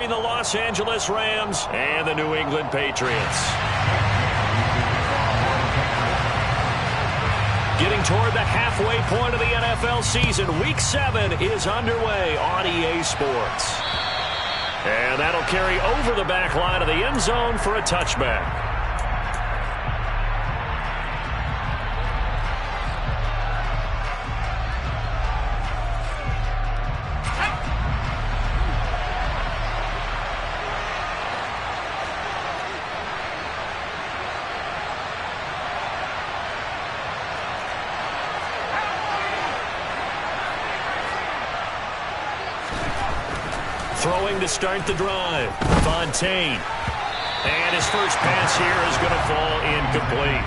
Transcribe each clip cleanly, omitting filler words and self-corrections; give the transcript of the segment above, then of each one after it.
The Los Angeles Rams and the New England Patriots. Getting toward the halfway point of the NFL season, Week 7 is underway on EA Sports. And that'll carry over the back line of the end zone for a touchback. Throwing to start the drive, Fontaine. And his first pass here is going to fall incomplete.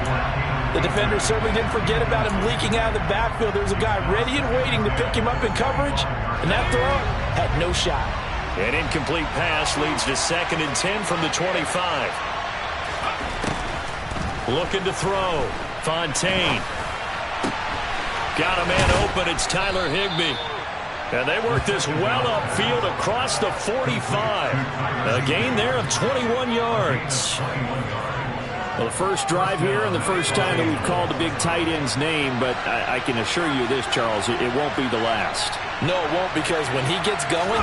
The defender certainly didn't forget about him leaking out of the backfield. There's a guy ready and waiting to pick him up in coverage, and that throw had no shot. An incomplete pass leads to 2nd and 10 from the 25. Looking to throw, Fontaine. Got a man open, it's Tyler Higbee. And they work this well upfield across the 45. A gain there of 21 yards. Well, the first drive here and the first time that we've called the big tight end's name, but I can assure you this, Charles, it won't be the last. No, it won't, because when he gets going,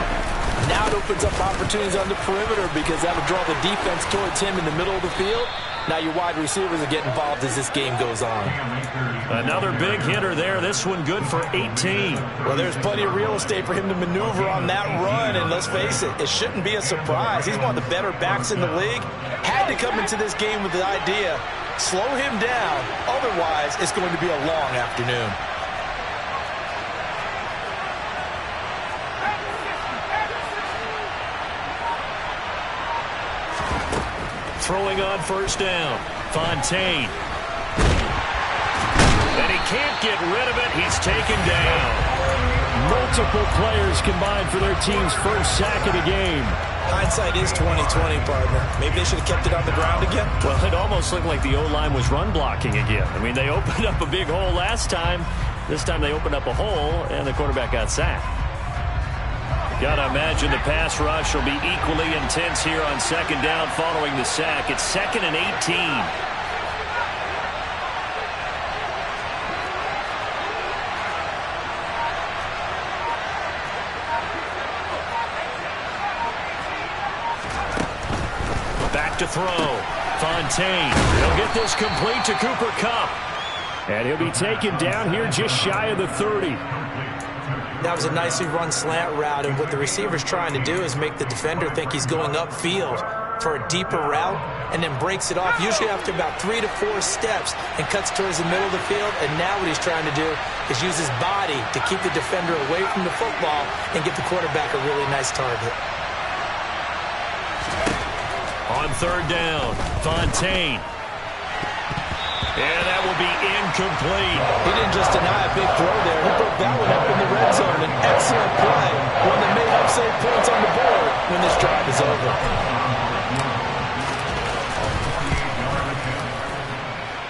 now it opens up opportunities on the perimeter because that'll draw the defense towards him in the middle of the field. Now your wide receivers will get involved as this game goes on. Another big hitter there. This one good for 18. Well, there's plenty of real estate for him to maneuver on that run, and let's face it, it shouldn't be a surprise. He's one of the better backs in the league. Had to come into this game with the idea, slow him down, otherwise it's going to be a long afternoon. Throwing on first down, Fontaine. And he can't get rid of it. He's taken down. Multiple players combined for their team's first sack of the game. Hindsight is 20/20, partner. Maybe they should have kept it on the ground again. Well, it almost looked like the O-line was run blocking again. I mean, they opened up a big hole last time. This time they opened up a hole, and the quarterback got sacked. Gotta imagine the pass rush will be equally intense here on 2nd down following the sack. It's 2nd and 18. Back to throw. Fontaine. He'll get this complete to Cooper Kupp. And he'll be taken down here just shy of the 30. That was a nicely run slant route, and what the receiver's trying to do is make the defender think he's going upfield for a deeper route and then breaks it off, usually after about 3 to 4 steps, and cuts towards the middle of the field. And now what he's trying to do is use his body to keep the defender away from the football and give the quarterback a really nice target. On 3rd down, Fontaine. And that will be incomplete. He didn't just deny a big throw there. He put that one up in the red zone. An excellent play. One that may help save points on the board when this drive is over.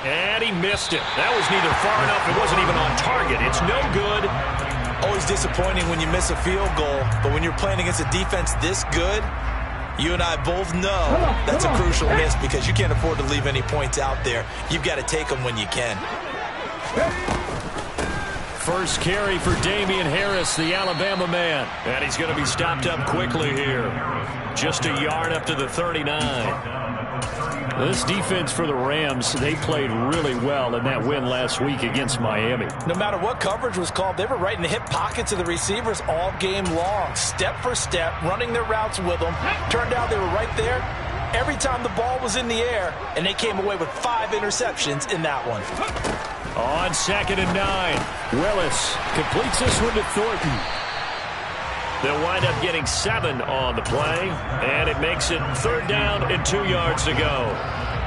And he missed it. That was neither far enough. It wasn't even on target. It's no good. Always disappointing when you miss a field goal. But when you're playing against a defense this good, you and I both know that's a crucial miss because you can't afford to leave any points out there. You've got to take them when you can. First carry for Damian Harris, the Alabama man. And he's going to be stopped up quickly here. Just a yard up to the 39. This defense for the Rams, they played really well in that win last week against Miami. No matter what coverage was called, they were right in the hip pockets of the receivers all game long. Step for step, running their routes with them. Turned out they were right there every time the ball was in the air, and they came away with 5 interceptions in that one. On 2nd and 9, Willis completes this one to Thornton. They'll wind up getting 7 on the play, and it makes it 3rd down and 2 yards to go.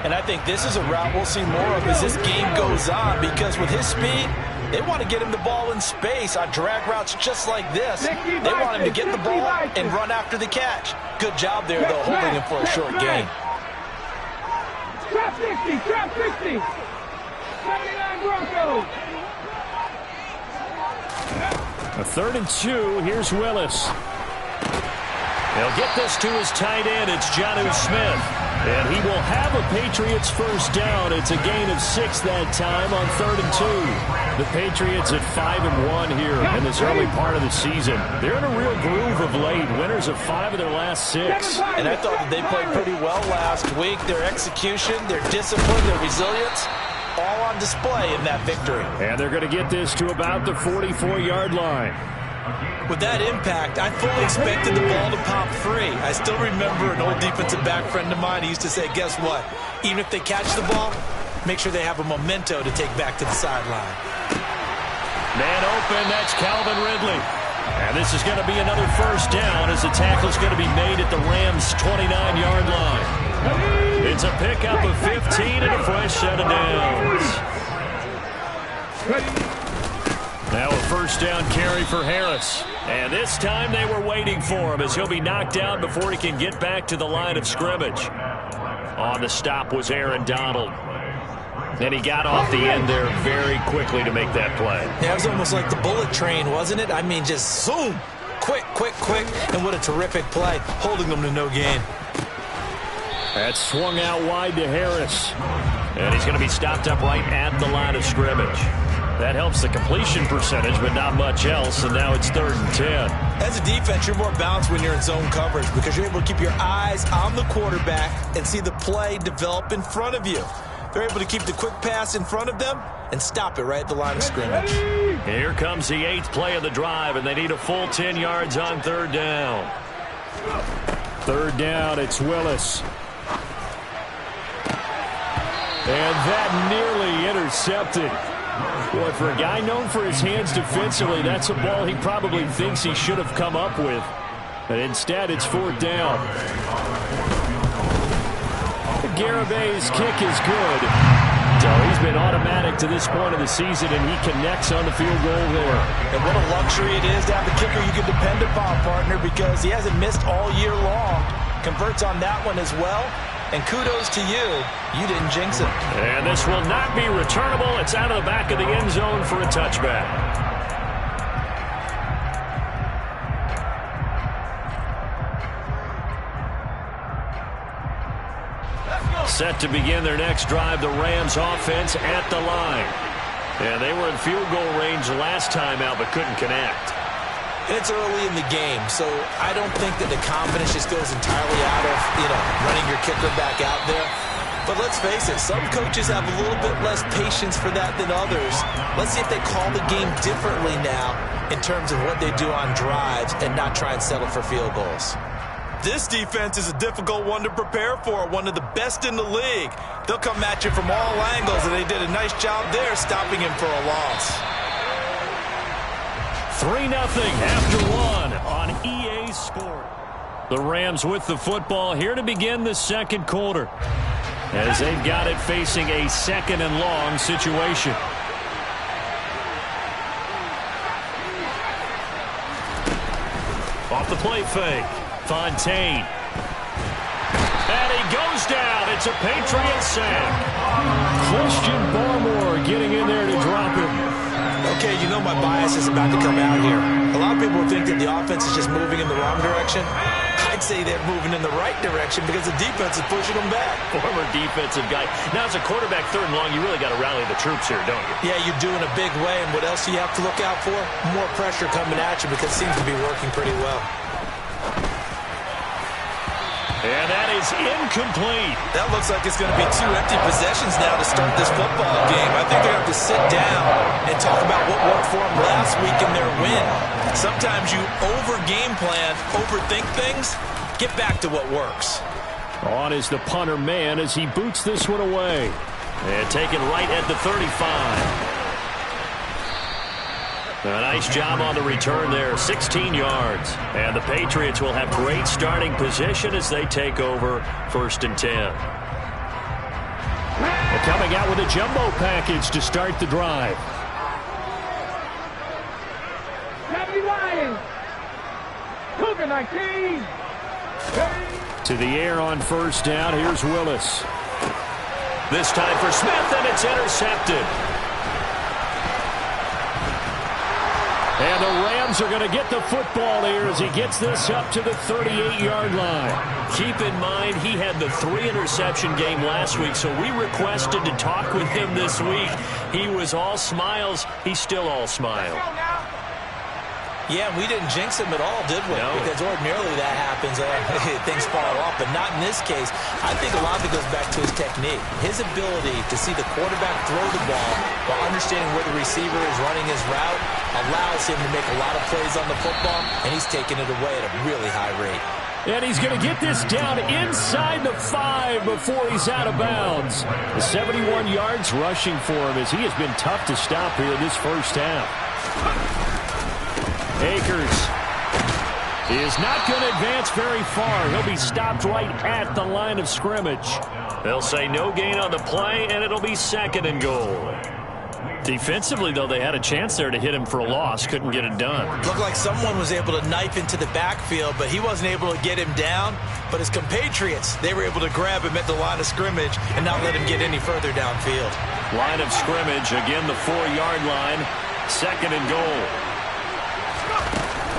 And I think this is a route we'll see more of as this game goes on, because with his speed, they want to get him the ball in space on drag routes just like this. They want him to get the ball and run after the catch. Good job there, though, holding him for a short gain. Trap 60, trap 60. 79 Broncos. A 3rd and 2. Here's Willis. He'll get this to his tight end. It's Jonnu Smith. And he will have a Patriots first down. It's a gain of 6 that time on 3rd and 2. The Patriots at 5-1 here in this early part of the season. They're in a real groove of late. Winners of 5 of their last 6. And I thought that they played pretty well last week. Their execution, their discipline, their resilience, all on display in that victory. And they're going to get this to about the 44-yard line. With that impact, I fully expected the ball to pop free. I still remember an old defensive back friend of mine. He used to say, guess what? Even if they catch the ball, make sure they have a memento to take back to the sideline. Man open, that's Calvin Ridley. And this is going to be another first down as the tackle's going to be made at the Rams' 29-yard line. It's a pickup of 15 and a fresh set of downs. Now a first down carry for Harris. And this time they were waiting for him as he'll be knocked out before he can get back to the line of scrimmage. On the stop was Aaron Donald. And he got off the end there very quickly to make that play. Yeah, it was almost like the bullet train, wasn't it? I mean, just zoom. Quick, quick, quick. And what a terrific play, holding them to no gain. That swung out wide to Harris. And he's going to be stopped up right at the line of scrimmage. That helps the completion percentage, but not much else, and now it's 3rd and 10. As a defense, you're more balanced when you're in zone coverage because you're able to keep your eyes on the quarterback and see the play develop in front of you. They're able to keep the quick pass in front of them and stop it right at the line of scrimmage. Here comes the 8th play of the drive, and they need a full 10 yards on 3rd down. 3rd down, it's Willis. And that nearly intercepted. Boy, for a guy known for his hands defensively, that's a ball he probably thinks he should have come up with. But instead, it's 4th down. Garabay's kick is good. So he's been automatic to this point of the season, and he connects on the field goal there. And what a luxury it is to have a kicker you can depend upon, partner, because he hasn't missed all year long. Converts on that one as well. And kudos to you. You didn't jinx it. And this will not be returnable. It's out of the back of the end zone for a touchback. Set to begin their next drive, the Rams offense at the line. And they were in field goal range last time out, but couldn't connect. It's early in the game, so I don't think that the confidence just goes entirely out of, running your kicker back out there. But let's face it, some coaches have a little bit less patience for that than others. Let's see if they call the game differently now in terms of what they do on drives and not try and settle for field goals. This defense is a difficult one to prepare for, one of the best in the league. They'll come at you from all angles, and they did a nice job there stopping him for a loss. 3-0 after 1 on EA Sport. The Rams with the football here to begin the second quarter, as they've got it facing a 2nd and long situation. Off the play fake. Fontaine. And he goes down. It's a Patriots sack. Christian Barmore getting in there to drop him. Okay, you know my bias is about to come out here. A lot of people think that the offense is just moving in the wrong direction. I'd say they're moving in the right direction because the defense is pushing them back. Former defensive guy. Now, as a quarterback 3rd and long, you really got to rally the troops here, don't you? Yeah, you're doing a big way, and what else do you have to look out for? More pressure coming at you because it seems to be working pretty well. And that is incomplete. That looks like it's going to be 2 empty possessions now to start this football game. I think they're going to have to sit down and talk about what worked for them last week in their win. Sometimes you over-game plan, overthink things. Get back to what works. On is the punter man as he boots this one away. And taken right at the 35. A nice job on the return there, 16 yards. And the Patriots will have great starting position as they take over 1st and 10. They're coming out with a jumbo package to start the drive. Lions. Cougar 19. To the air on 1st down, here's Willis. This time for Smith, and it's intercepted. And the Rams are going to get the football here as he gets this up to the 38-yard line. Keep in mind, he had the 3-interception game last week, so we requested to talk with him this week. He was all smiles. He's still all smile. Yeah, we didn't jinx him at all, did we? No. Because ordinarily that happens. Things fall off, but not in this case. I think a lot of it goes back to his technique. His ability to see the quarterback throw the ball while understanding where the receiver is running his route allows him to make a lot of plays on the football, and he's taking it away at a really high rate. And he's going to get this down inside the 5 before he's out of bounds. The 71 yards rushing for him as he has been tough to stop here this first half. Akers is not going to advance very far. He'll be stopped right at the line of scrimmage. They'll say no gain on the play, and it'll be 2nd and goal. Defensively, though, they had a chance there to hit him for a loss. Couldn't get it done. Looked like someone was able to knife into the backfield, but he wasn't able to get him down. But his compatriots, they were able to grab him at the line of scrimmage and not let him get any further downfield. Line of scrimmage, again the 4-yard line. 2nd and goal.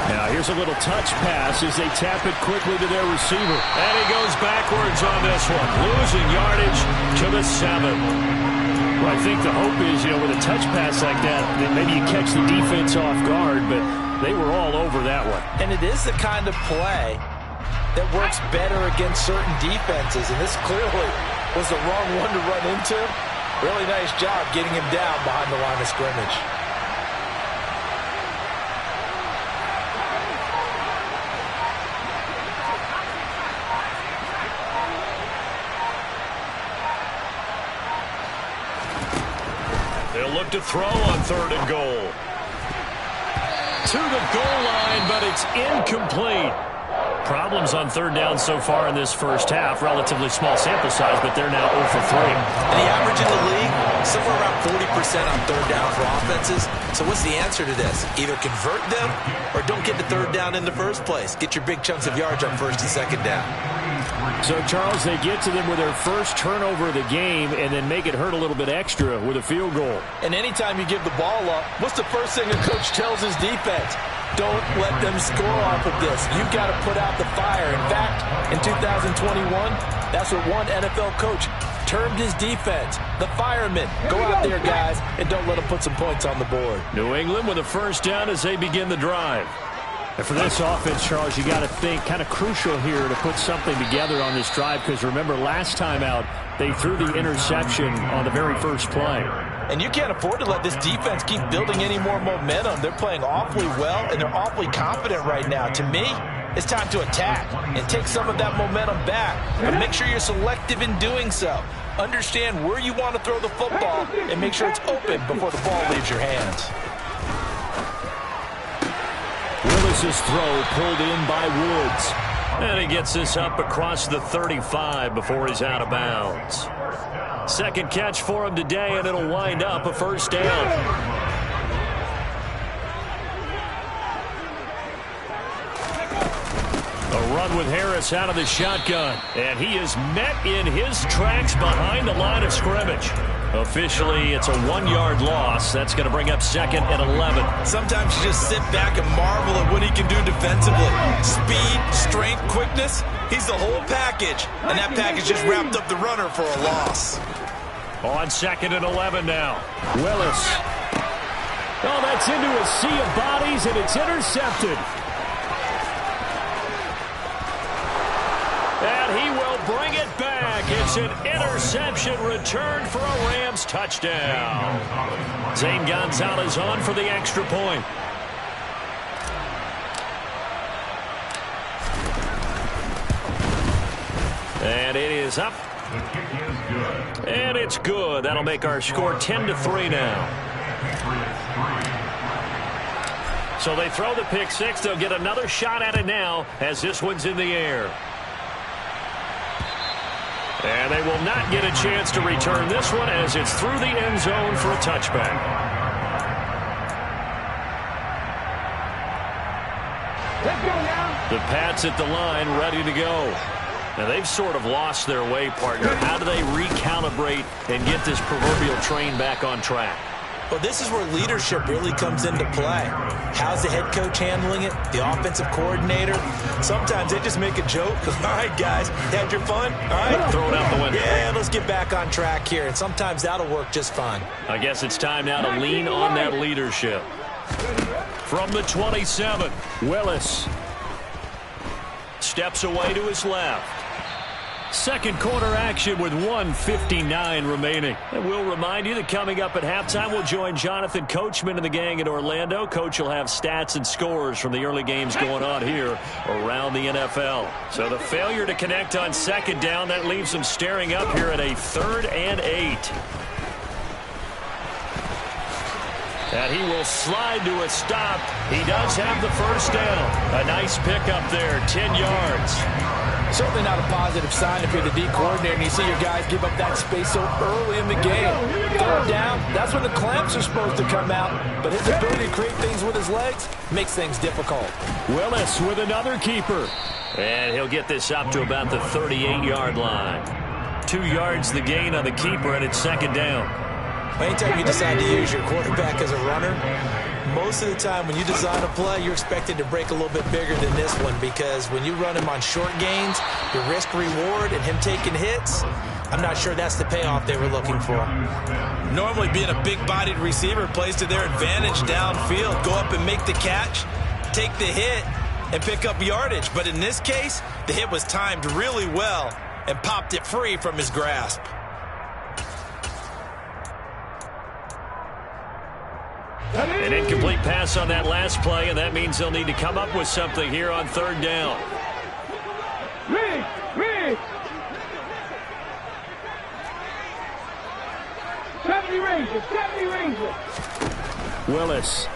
Now here's a little touch pass as they tap it quickly to their receiver. And he goes backwards on this one. Losing yardage to the 7. Well, I think the hope is, with a touch pass like that maybe you catch the defense off guard, but they were all over that one. And it is the kind of play that works better against certain defenses, and this clearly was the wrong one to run into. Really nice job getting him down behind the line of scrimmage. They'll look to throw on 3rd and goal. To the goal line, but it's incomplete. Problems on 3rd down so far in this first half. Relatively small sample size, but they're now 0 for 3. And the average in the league, somewhere around 40% on 3rd down for offenses. So what's the answer to this? Either convert them or don't get the 3rd down in the first place. Get your big chunks of yards on 1st and 2nd down. So, Charles, they get to them with their first turnover of the game and then make it hurt a little bit extra with a field goal. And anytime you give the ball up, what's the first thing a coach tells his defense? Don't let them score off of this. You've got to put out the fire. In fact, in 2021, that's what one NFL coach termed his defense, the firemen. Go out there, guys, and don't let them put some points on the board. New England with a 1st down as they begin the drive. And for this offense, Charles, you got to think kind of crucial here to put something together on this drive because remember last time out they threw the interception on the very first play. And you can't afford to let this defense keep building any more momentum. They're playing awfully well, and they're awfully confident right now. To me, it's time to attack and take some of that momentum back. But make sure you're selective in doing so. Understand where you want to throw the football and make sure it's open before the ball leaves your hands. Willis's throw pulled in by Woods. And he gets this up across the 35 before he's out of bounds. 2nd catch for him today, and it'll wind up a 1st down. A run with Harris out of the shotgun. And he is met in his tracks behind the line of scrimmage. Officially, it's a 1-yard loss. That's going to bring up 2nd and 11. Sometimes you just sit back and marvel at what he can do defensively. Speed, strength, quickness. He's the whole package. And that package just wrapped up the runner for a loss. On 2nd and 11 now. Willis. Oh, that's into a sea of bodies, and it's intercepted. And he will bring it back. It's an interception return for a Rams touchdown. Zane Gonzalez on for the extra point. And it is up. And it's good. That'll make our score 10-3 now. So they throw the pick six. They'll get another shot at it now as this one's in the air. And they will not get a chance to return this one as it's through the end zone for a touchback. Let's go now. The Pats at the line, ready to go. Now, they've sort of lost their way, partner. How do they recalibrate and get this proverbial train back on track? Well, this is where leadership really comes into play. How's the head coach handling it? The offensive coordinator? Sometimes they just make a joke. All right, guys, had your fun? All right. Throw it out the window. Yeah, let's get back on track here. And sometimes that'll work just fine. I guess it's time now to lean on that leadership. From the 27, Willis steps away to his left. Second quarter action with 1:59 remaining. And we'll remind you that coming up at halftime, we'll join Jonathan Coachman and the gang in Orlando. Coach will have stats and scores from the early games going on here around the NFL. So the failure to connect on second down, that leaves them staring up here at a 3rd and 8. And he will slide to a stop. He does have the first down. A nice pickup there, 10 yards. Certainly not a positive sign if you're the D coordinator and you see your guys give up that space so early in the game. 3rd down, that's when the clamps are supposed to come out. But his ability to create things with his legs makes things difficult. Willis with another keeper. And he'll get this up to about the 38-yard line. 2 yards the gain on the keeper, and it's 2nd down. Anytime you decide to use your quarterback as a runner, most of the time when you design a play, you're expected to break a little bit bigger than this one, because when you run him on short gains, your risk-reward and him taking hits, I'm not sure that's the payoff they were looking for. Normally being a big-bodied receiver plays to their advantage downfield. Go up and make the catch, take the hit, and pick up yardage. But in this case, the hit was timed really well and popped it free from his grasp. An incomplete pass on that last play, and that means they'll need to come up with something here on 3rd down. Read. 70 Rangers. Willis.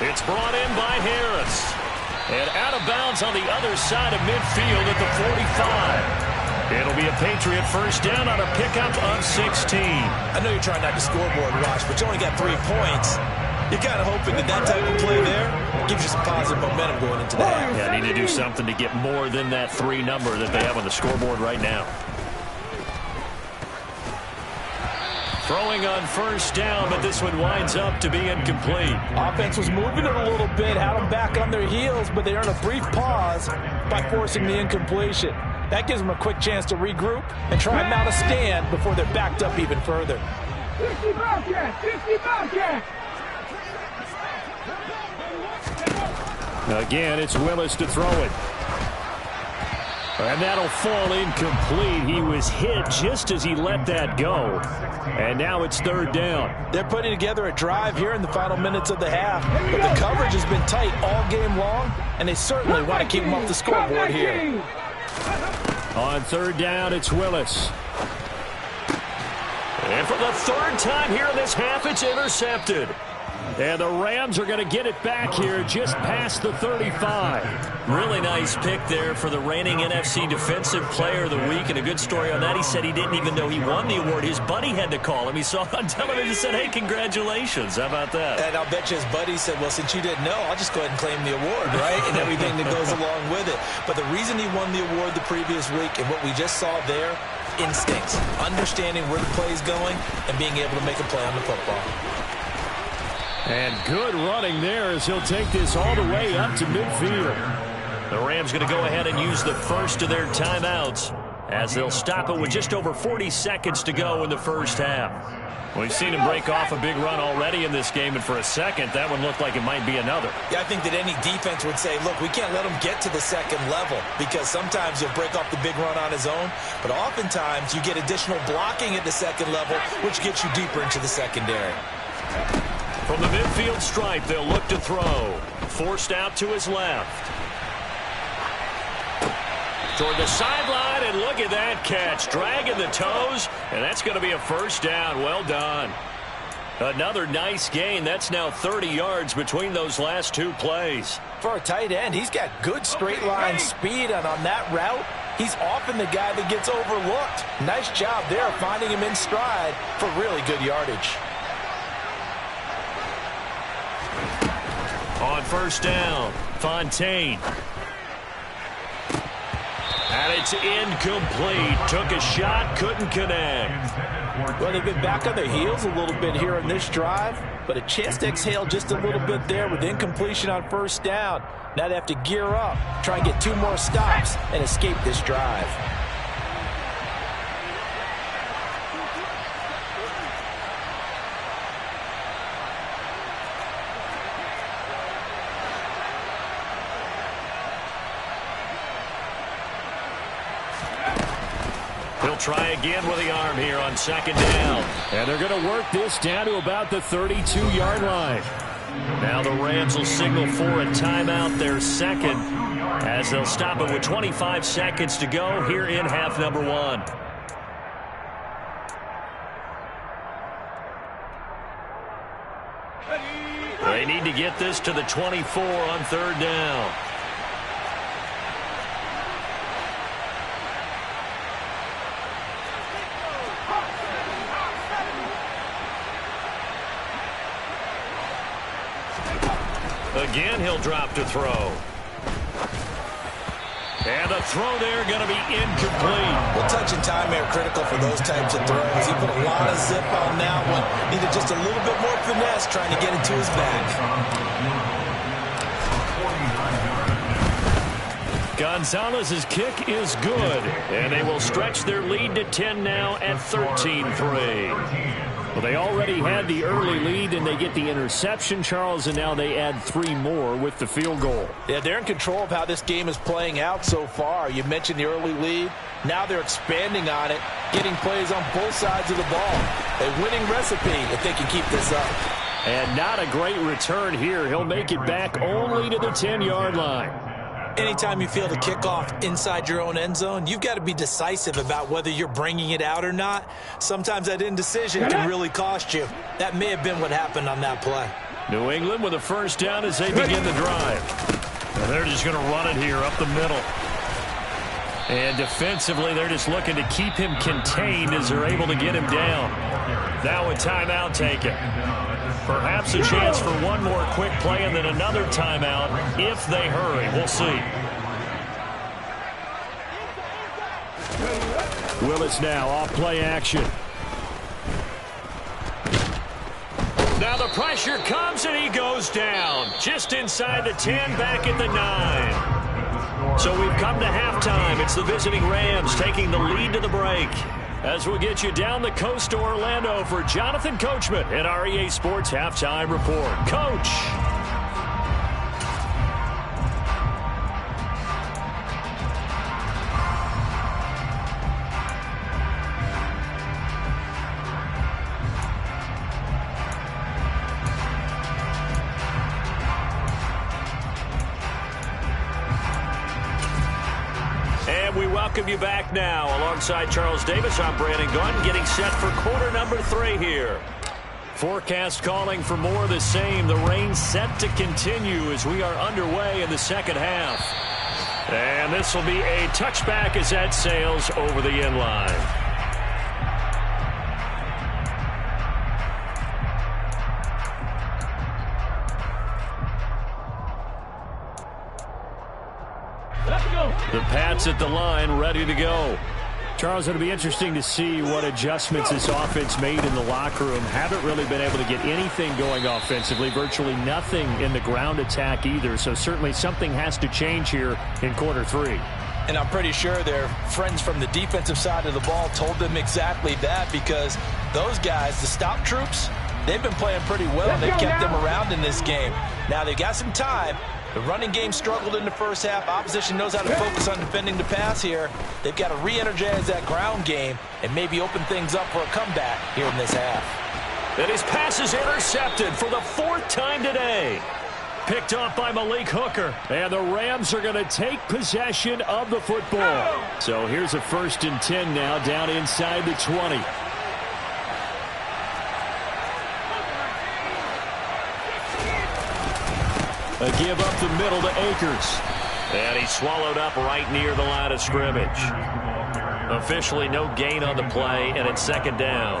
It's brought in by Harris. And out of bounds on the other side of midfield at the 45. It'll be a Patriot first down on a pickup of 16. I know you're trying not to scoreboard watch, but you only got 3 points. You're kind of hoping that that type of play there gives you some positive momentum going into the half. Yeah, need to do something to get more than that 3 number that they have on the scoreboard right now. Throwing on first down, but this one winds up to be incomplete. Offense was moving it a little bit, had them back on their heels, but they earned a brief pause by forcing the incompletion. That gives them a quick chance to regroup and try and mount a stand before they're backed up even further. 50 Bobcat. Again, it's Willis to throw it. And that'll fall incomplete. He was hit just as he let that go. And now it's 3rd down. They're putting together a drive here in the final minutes of the half, but the coverage has been tight all game long, and they certainly want to keep them off the scoreboard here. On 3rd down, it's Willis. And for the 3rd time here in this half, it's intercepted. And the Rams are going to get it back here just past the 35. Really nice pick there for the reigning NFC Defensive Player of the Week. And a good story on that. He said he didn't even know he won the award. His buddy had to call him. He saw it on television and said, hey, congratulations. How about that? And I'll bet you his buddy said, well, since you didn't know, I'll just go ahead and claim the award, right? And everything that goes along with it. But the reason he won the award the previous week and what we just saw there, instincts, understanding where the play is going and being able to make a play on the football. And good running there as he'll take this all the way up to midfield. The Rams going to go ahead and use the first of their timeouts as they'll stop it with just over 40 seconds to go in the first half. We've seen him break off a big run already in this game, and for a second, that one looked like it might be another. Yeah, I think that any defense would say, look, we can't let him get to the second level, because sometimes he'll break off the big run on his own, but oftentimes you get additional blocking at the second level, which gets you deeper into the secondary. From the midfield stripe, they'll look to throw. Forced out to his left. Toward the sideline, and look at that catch. Dragging the toes, and that's going to be a first down. Well done. Another nice gain. That's now 30 yards between those last 2 plays. For a tight end, he's got good straight line speed, and on that route, he's often the guy that gets overlooked. Nice job there finding him in stride for really good yardage. On first down, Fontaine. And it's incomplete. Took a shot, couldn't connect. Well, they've been back on their heels a little bit here in this drive, but a chance to exhale just a little bit there with incompletion on first down. Now they have to gear up, try and get 2 more stops, and escape this drive. He'll try again with the arm here on second down. And they're going to work this down to about the 32-yard line. Now the Rams will signal for a timeout, their second, as they'll stop it with 25 seconds to go here in half number 1. They need to get this to the 24 on third down. Again, he'll drop to throw. And the throw there going to be incomplete. Well, touch and time are critical for those types of throws. He put a lot of zip on that one. Needed just a little bit more finesse trying to get it to his back. Gonzalez's kick is good. And they will stretch their lead to 10 now at 13-3. Well, they already had the early lead, and they get the interception, Charles, and now they add 3 more with the field goal. Yeah, they're in control of how this game is playing out so far. You mentioned the early lead. Now they're expanding on it, getting plays on both sides of the ball. A winning recipe if they can keep this up. And not a great return here. He'll make it back only to the 10-yard line. Anytime you field a kickoff inside your own end zone, you've got to be decisive about whether you're bringing it out or not. Sometimes that indecision can really cost you. That may have been what happened on that play. New England with a first down as they begin the drive. And they're just going to run it here up the middle. And defensively, they're just looking to keep him contained as they're able to get him down. Now a timeout taken. Perhaps a chance for one more quick play and then another timeout if they hurry. We'll see. Willis now off play action. Now the pressure comes and he goes down. Just inside the 10, back at the 9. So we've come to halftime. It's the visiting Rams taking the lead to the break. As we'll get you down the coast to Orlando for Jonathan Coachman at our EA Sports Halftime Report. Coach. We welcome you back now. Alongside Charles Davis, I'm Brandon Gunn, getting set for quarter number 3 here. Forecast calling for more of the same. The rain set to continue as we are underway in the second half. And this will be a touchback as that sails over the end line. The Pats at the line, ready to go. Charles, it'll be interesting to see what adjustments this offense made in the locker room. Haven't really been able to get anything going offensively, virtually nothing in the ground attack either. So certainly something has to change here in quarter 3. And I'm pretty sure their friends from the defensive side of the ball told them exactly that, because those guys, the stop troops, they've been playing pretty well, and they've kept them around in this game. Now they've got some time. The running game struggled in the first half. Opposition knows how to focus on defending the pass here. They've got to re-energize that ground game and maybe open things up for a comeback here in this half. And his pass is intercepted for the 4th time today. Picked off by Malik Hooker. And the Rams are going to take possession of the football. So here's a 1st and 10 now down inside the 20. A give up the middle to Akers. And he swallowed up right near the line of scrimmage. Officially no gain on the play, and it's second down.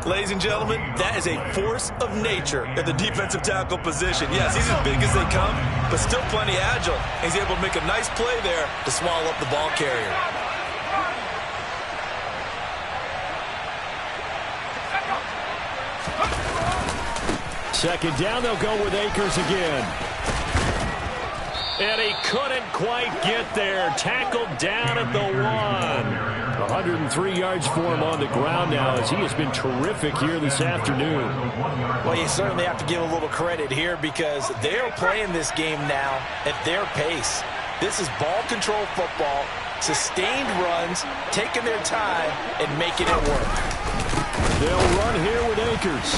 Ladies and gentlemen, that is a force of nature at the defensive tackle position. Yes, he's as big as they come, but still plenty agile. He's able to make a nice play there to swallow up the ball carrier. Second down, they'll go with Akers again. And he couldn't quite get there. Tackled down at the 1. 103 yards for him on the ground now as he has been terrific here this afternoon. Well, you certainly have to give a little credit here because they're playing this game now at their pace. This is ball control football, sustained runs, taking their time, and making it work. They'll run here with Akers.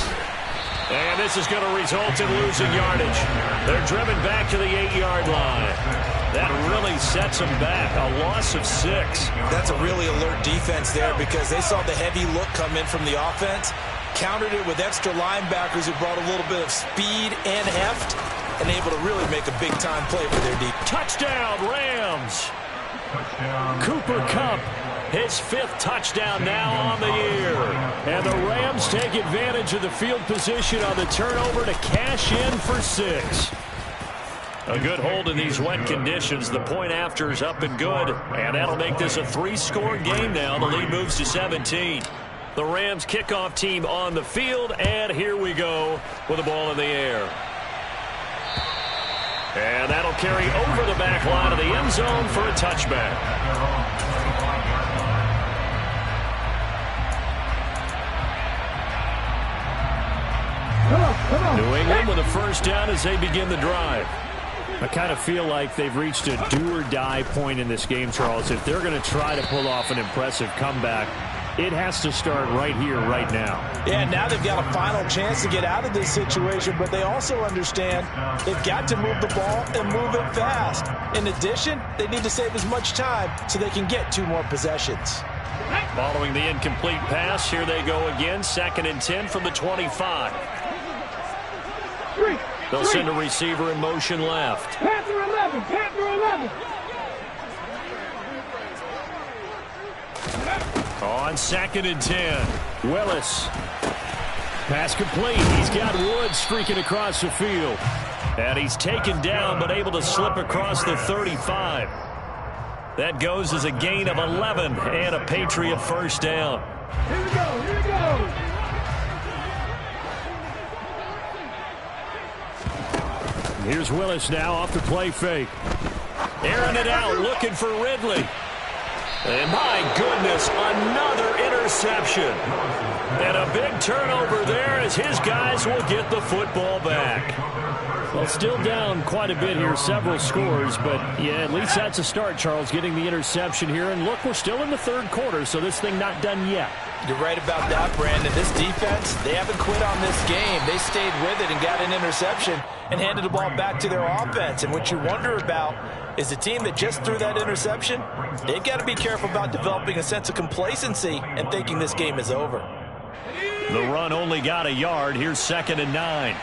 And this is going to result in losing yardage. They're driven back to the 8-yard line. That really sets them back. A loss of 6. That's a really alert defense there because they saw the heavy look come in from the offense, countered it with extra linebackers who brought a little bit of speed and heft, and able to really make a big-time play for their defense. Touchdown, Rams. Cooper Kupp, his 5th touchdown now on the year. And the Rams take advantage of the field position on the turnover to cash in for 6. A good hold in these wet conditions. The point after is up and good. And that'll make this a 3-score game now. The lead moves to 17. The Rams kickoff team on the field. And here we go with the ball in the air. And that'll carry over the back line of the end zone for a touchback. New England with a first down as they begin the drive. I kind of feel like they've reached a do-or-die point in this game, Charles. If they're going to try to pull off an impressive comeback, it has to start right here, right now. Yeah, now they've got a final chance to get out of this situation, but they also understand they've got to move the ball and move it fast. In addition, they need to save as much time so they can get 2 more possessions. Following the incomplete pass, here they go again. 2nd and 10 from the 25. They'll send a receiver in motion left. Panther 11, Panther 11. On 2nd and 10. Willis. Pass complete. He's got Woods streaking across the field. And he's taken down but able to slip across the 35. That goes as a gain of 11 and a Patriot first down. Here we go, here we go. Here's Willis now off the play fake. Airing it out, looking for Ridley. And my goodness, another interception. And a big turnover there as his guys will get the football back. Well, still down quite a bit here, several scores, but yeah, at least that's a start, Charles, getting the interception here. And look, we're still in the 3rd quarter, so this thing not done yet. You're right about that, Brandon. This defense, they haven't quit on this game. They stayed with it and got an interception and handed the ball back to their offense. And what you wonder about is the team that just threw that interception, they've got to be careful about developing a sense of complacency and thinking this game is over. The run only got a yard. Here's 2nd and 9.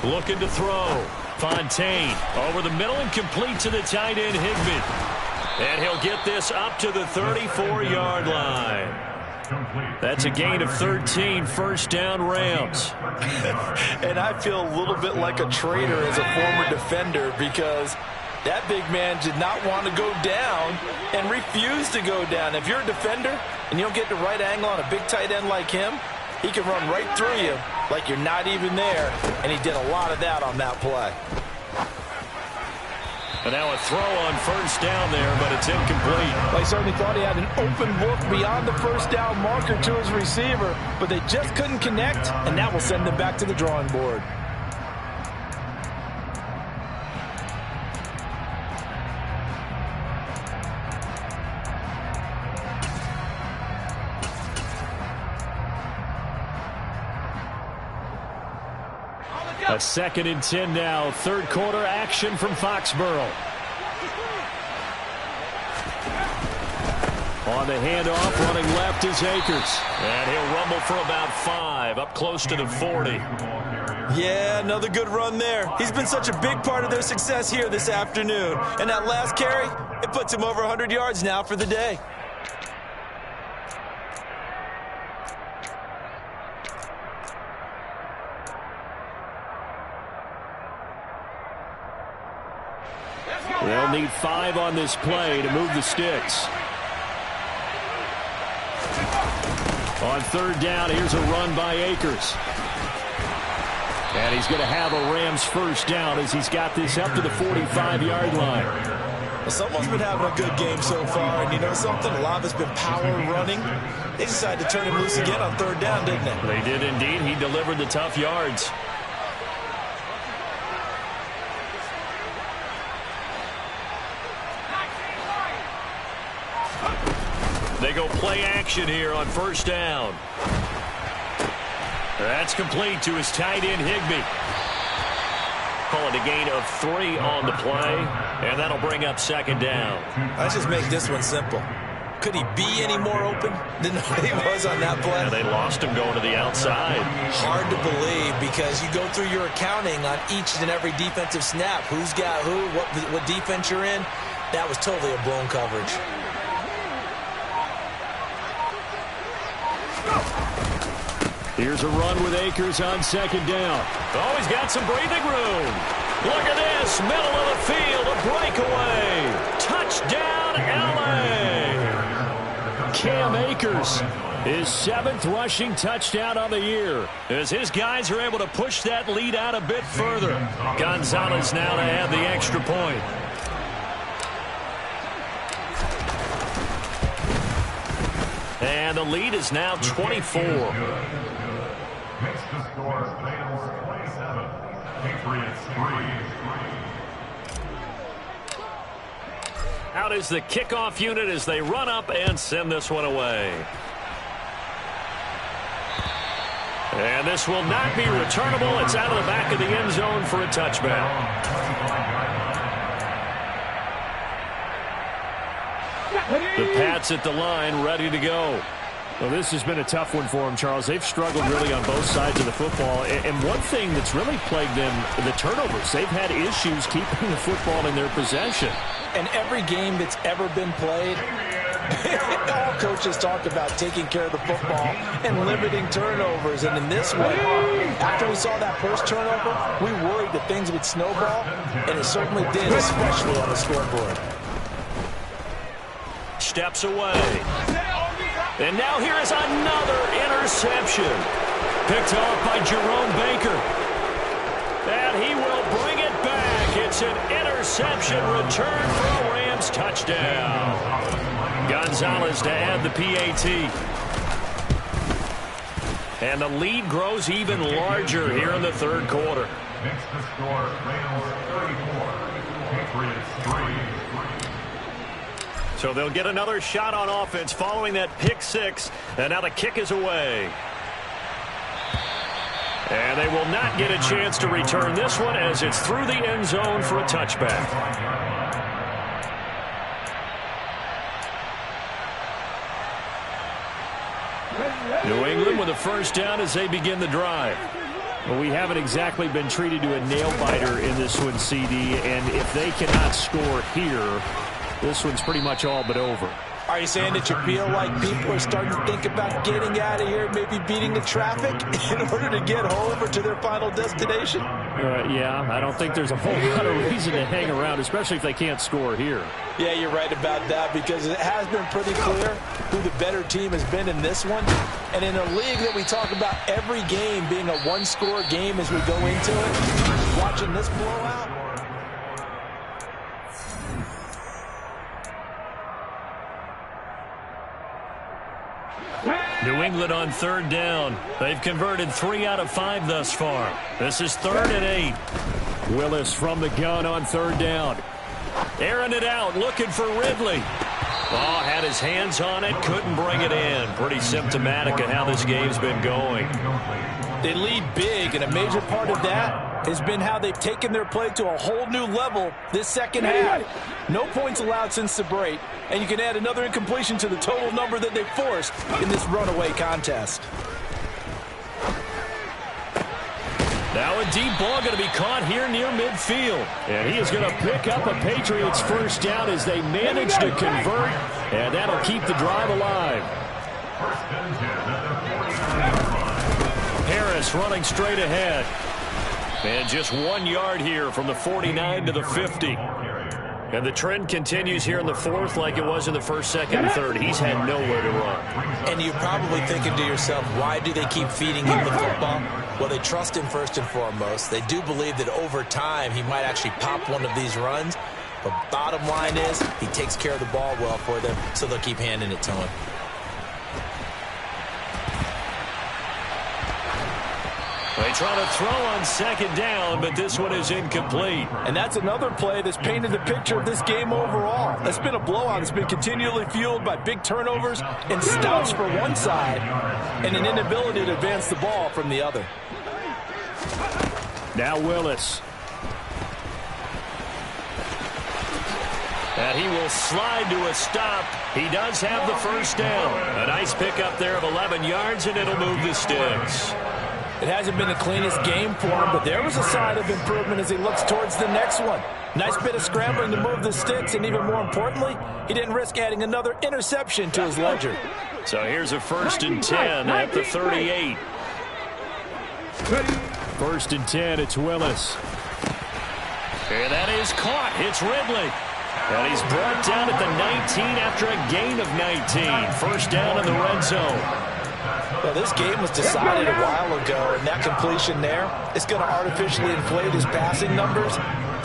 Looking to throw. Fontaine over the middle and complete to the tight end Higbee. And he'll get this up to the 34-yard line. That's a gain of 13, first down Rams. And I feel a little bit like a traitor as a former defender because that big man did not want to go down and refused to go down. If you're a defender and you don't get the right angle on a big tight end like him, he can run right through you like you're not even there, and he did a lot of that on that play. And now a throw on first down there, but it's incomplete. Well, he certainly thought he had an open look beyond the first down marker to his receiver, but they just couldn't connect, and that will send them back to the drawing board. A 2nd and 10 now. 3rd quarter action from Foxborough. On the handoff, running left is Akers. And he'll rumble for about 5, up close to the 40. Yeah, another good run there. He's been such a big part of their success here this afternoon. And that last carry, it puts him over 100 yards now for the day. They'll need 5 on this play to move the sticks. On third down, here's a run by Akers. And he's going to have a Rams first down as he's got this up to the 45-yard line. Well, someone's been having a good game so far, and you know something? A lot of it's been power running. They decided to turn him loose again on third down, didn't they? They did indeed. He delivered the tough yards. They go play action here on first down. That's complete to his tight end, Higbee. Call it a gain of 3 on the play, and that'll bring up second down. Let's just make this one simple. Could he be any more open than he was on that play? Yeah, they lost him going to the outside. Hard to believe because you go through your accounting on each and every defensive snap. Who's got who, what defense you're in. That was totally a blown coverage. Here's a run with Akers on second down. Oh, he's got some breathing room. Look at this. Middle of the field, a breakaway. Touchdown, L.A. Cam Akers, his 7th rushing touchdown on the year. As his guys are able to push that lead out a bit further. Gonzalez now to have the extra point. And the lead is now 24. Next to score, Bengals 27, Patriots 3. Out is the kickoff unit as they run up and send this one away. And this will not be returnable. It's out of the back of the end zone for a touchback. The Pats at the line, ready to go. Well, this has been a tough one for them, Charles. They've struggled really on both sides of the football. And one thing that's really plagued them, the turnovers. They've had issues keeping the football in their possession. And every game that's ever been played, all coaches talk about taking care of the football and limiting turnovers. And in this one, after we saw that first turnover, we worried that things would snowball, and it certainly did, especially on the scoreboard. Steps away. And now here is another interception. Picked off by Jerome Baker. And he will bring it back. It's an interception return for a Rams touchdown. Gonzalez to add the PAT. And the lead grows even larger here in the third quarter. Next to score, Bengals 34, Patriots 3. So they'll get another shot on offense following that pick 6. And now the kick is away. And they will not get a chance to return this one as it's through the end zone for a touchback. New England with a first down as they begin the drive. Well, we haven't exactly been treated to a nail-biter in this one, CD. And if they cannot score here, this one's pretty much all but over. Are you saying that you feel like people are starting to think about getting out of here, maybe beating the traffic in order to get home or to their final destination? Yeah, I don't think there's a whole lot of reason to hang around, especially if they can't score here. Yeah, you're right about that because it has been pretty clear who the better team has been in this one. And in a league that we talk about every game being a one-score game as we go into it, watching this blowout, New England on third down. They've converted 3 out of 5 thus far. This is 3rd and 8. Willis from the gun on third down. Airing it out, looking for Ridley. Oh, had his hands on it, couldn't bring it in. Pretty symptomatic of how this game's been going. they lead big, and a major part of that has been how they've taken their play to a whole new level this second half. No points allowed since the break, and you can add another incompletion to the total number that they forced in this runaway contest. Now a deep ball going to be caught here near midfield. And he is going to pick up a Patriots first down as they manage to convert. And that'll keep the drive alive. Harris running straight ahead. And just 1 yard here from the 49 to the 50. And the trend continues here in the fourth like it was in the first, second, and third. He's had nowhere to run. And you're probably thinking to yourself, why do they keep feeding him the football? Well, they trust him first and foremost. They do believe that over time he might actually pop one of these runs. But bottom line is he takes care of the ball well for them, so they'll keep handing it to him. They try to throw on second down, but this one is incomplete. And that's another play that's painted the picture of this game overall. It's been a blowout. It's been continually fueled by big turnovers and stops for one side and an inability to advance the ball from the other. Now Willis. And he will slide to a stop. He does have the first down. A nice pickup there of 11 yards, and it'll move the sticks. It hasn't been the cleanest game for him, but there was a sign of improvement as he looks towards the next one. Nice bit of scrambling to move the sticks, and even more importantly, he didn't risk adding another interception to his ledger. So here's a 1st and 10 at the 38. 1st and 10, it's Willis. And that is caught. It's Ridley. And he's brought down at the 19 after a gain of 19. First down in the red zone. Well, this game was decided a while ago, and that completion there is going to artificially inflate his passing numbers.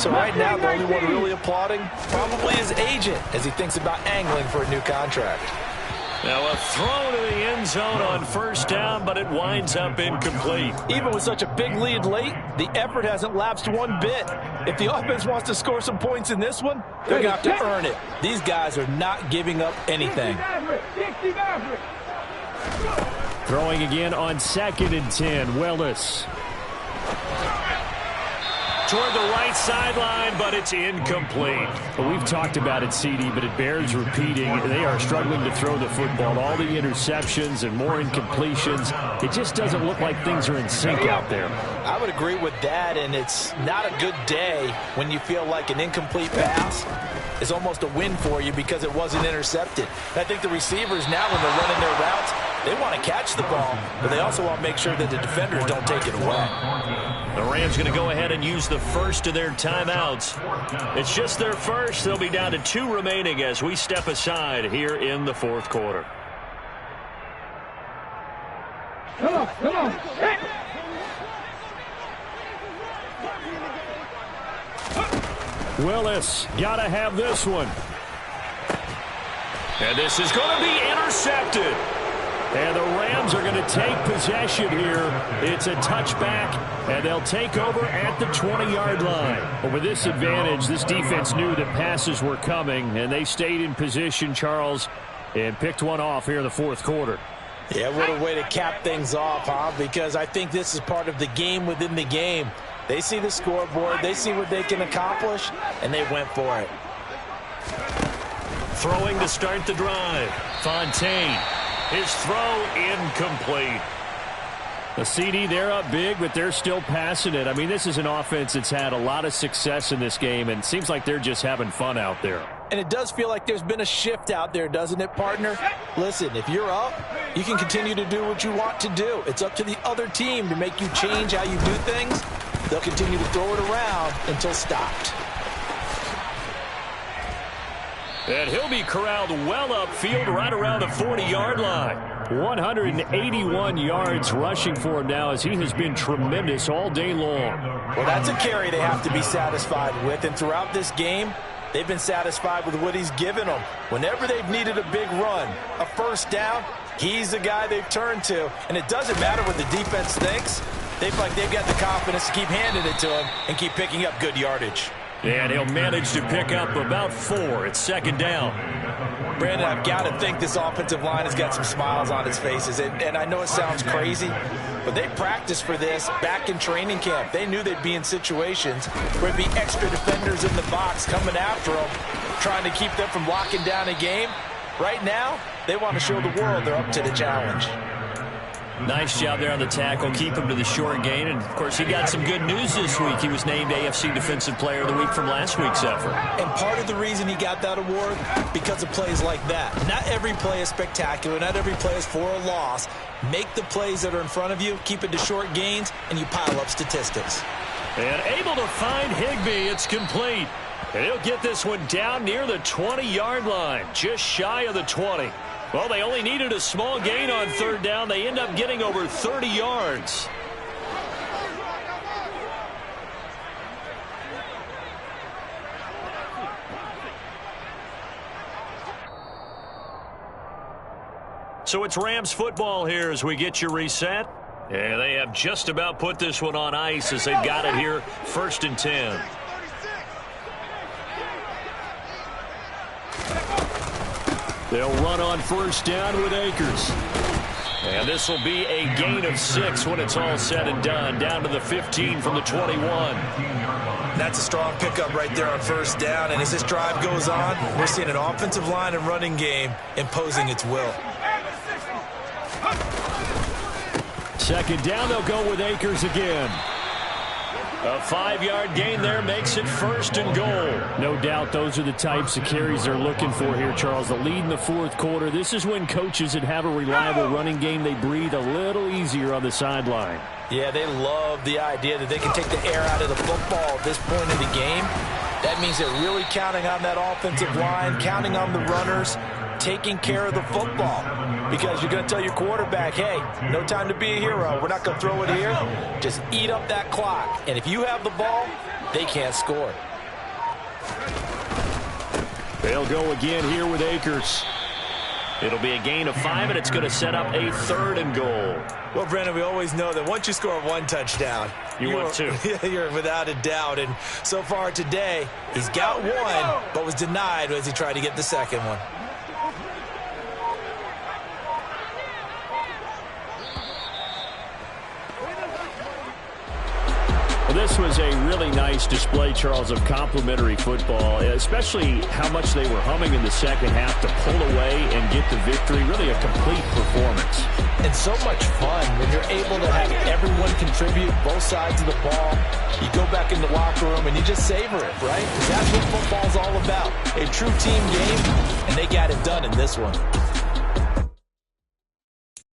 So right now, the only one really applauding probably his agent as he thinks about angling for a new contract. Now a throw to the end zone on first down, but it winds up incomplete. Even with such a big lead late, the effort hasn't lapsed one bit. If the offense wants to score some points in this one, they're going to have to earn it. These guys are not giving up anything. Throwing again on 2nd and 10, Willis. Toward the right sideline, but it's incomplete. Well, we've talked about it, CD, but it bears repeating. They are struggling to throw the football. All the interceptions and more incompletions. It just doesn't look like things are in sync out there. I would agree with that, and it's not a good day when you feel like an incomplete pass is almost a win for you because it wasn't intercepted. I think the receivers now, when they're running their routes, they want to catch the ball, but they also want to make sure that the defenders don't take it away. The Rams going to go ahead and use the first of their timeouts. It's just their first. They'll be down to 2 remaining as we step aside here in the fourth quarter. Come on, come on. Hey. Willis, got to have this one. And this is going to be intercepted. And the Rams are going to take possession here. It's a touchback, and they'll take over at the 20-yard line. But with this advantage, this defense knew that passes were coming, and they stayed in position, Charles, and picked one off here in the fourth quarter. Yeah, what a way to cap things off, huh? Because I think this is part of the game within the game. They see the scoreboard, they see what they can accomplish, and they went for it. Throwing to start the drive. Fontaine. His throw incomplete. The CD, they're up big, but they're still passing it. I mean, this is an offense that's had a lot of success in this game, and it seems like they're just having fun out there. And it does feel like there's been a shift out there, doesn't it, partner? Listen, if you're up, you can continue to do what you want to do. It's up to the other team to make you change how you do things. They'll continue to throw it around until stopped. And he'll be corralled well upfield right around the 40-yard line. 181 yards rushing for him now as he has been tremendous all day long. Well, that's a carry they have to be satisfied with. And throughout this game, they've been satisfied with what he's given them. Whenever they've needed a big run, a first down, he's the guy they've turned to. And it doesn't matter what the defense thinks. They feel like they've got the confidence to keep handing it to him and keep picking up good yardage. And he'll manage to pick up about 4. It's second down. Brandon, I've got to think this offensive line has got some smiles on its faces. And I know it sounds crazy, but they practiced for this back in training camp. They knew they'd be in situations where there'd be extra defenders in the box coming after them, trying to keep them from locking down a game. Right now, they want to show the world they're up to the challenge. Nice job there on the tackle. Keep him to the short gain. And, of course, he got some good news this week. He was named AFC Defensive Player of the Week from last week's effort. And part of the reason he got that award, because of plays like that. Not every play is spectacular. Not every play is for a loss. Make the plays that are in front of you, keep it to short gains, and you pile up statistics. And able to find Higbee. It's complete. And he'll get this one down near the 20-yard line, just shy of the 20. Well, they only needed a small gain on third down. They end up getting over 30 yards. So it's Rams football here as we get you reset. And they have just about put this one on ice as they've got it here, 1st and 10. They'll run on first down with Akers. And this will be a gain of 6 when it's all said and done. Down to the 15 from the 21. That's a strong pickup right there on first down. And as this drive goes on, we're seeing an offensive line and running game imposing its will. 2nd down, they'll go with Akers again. A 5-yard gain there makes it 1st and goal. No doubt those are the types of carries they're looking for here, Charles. The lead in the 4th quarter. This is when coaches that have a reliable running game, they breathe a little easier on the sideline. Yeah, they love the idea that they can take the air out of the football at this point in the game. That means they're really counting on that offensive line, counting on the runners, taking care of the football. Because you're going to tell your quarterback, hey, no time to be a hero. We're not going to throw it here. Just eat up that clock. And if you have the ball, they can't score. They'll go again here with Akers. It'll be a gain of 5, and it's going to set up a 3rd and goal. Well, Brendan, we always know that once you score 1 touchdown, want 2. You're without a doubt. And so far today, he's got 1, but was denied as he tried to get the 2nd one. This was a really nice display, Charles, of complimentary football, especially how much they were humming in the second half to pull away and get the victory. Really a complete performance. And so much fun when you're able to have everyone contribute, both sides of the ball. You go back in the locker room and you just savor it, right? Because that's what football's all about. A true team game, and they got it done in this one.